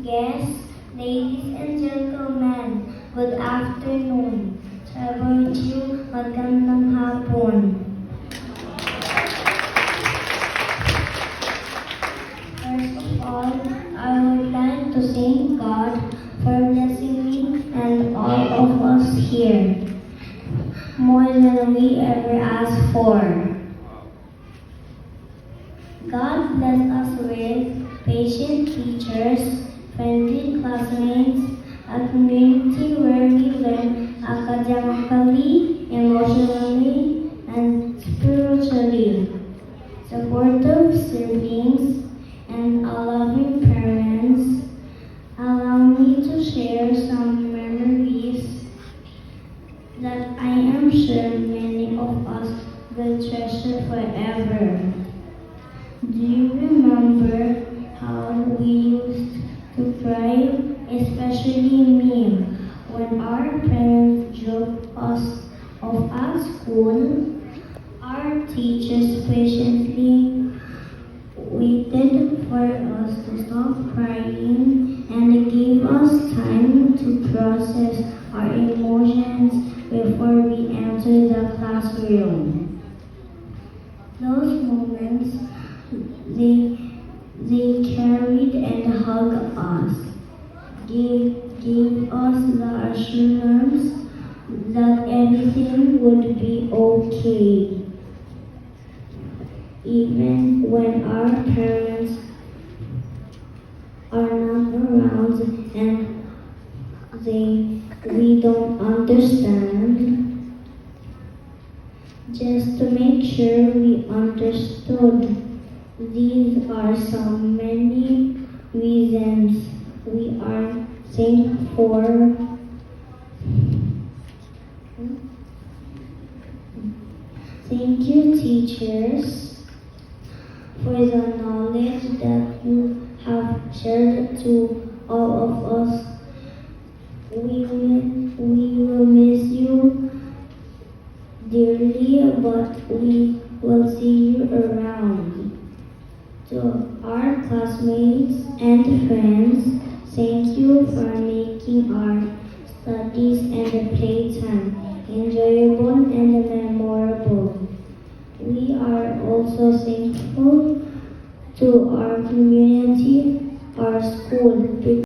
Guests, ladies and gentlemen, good afternoon. Trabalho, magandang hapon. First of all, I would like to thank God for blessing me and all of us here, more than we ever asked for. God bless us with patient teachers, friendly classmates, a community where we learn academically, emotionally, and spiritually, supportive siblings, and a loving parents. Allow me to share some memories that I am sure many of us will treasure forever. Do you remember how we used to cry, especially me, when our parents dropped us off at school? Our teachers patiently waited for us to stop crying and gave us time to process our emotions before we entered the classroom. Those moments, they carried and hugged us, gave us the assurance that everything would be okay. Even when our parents are not around and we don't understand, just to make sure we understood. These are some many reasons we are thankful. Thank you, teachers, for the knowledge that you have shared to all of us. We will miss you dearly, but we will see you around. To our classmates and friends, thank you for making our studies and the playtime enjoyable and memorable. We are also thankful to our community, our school,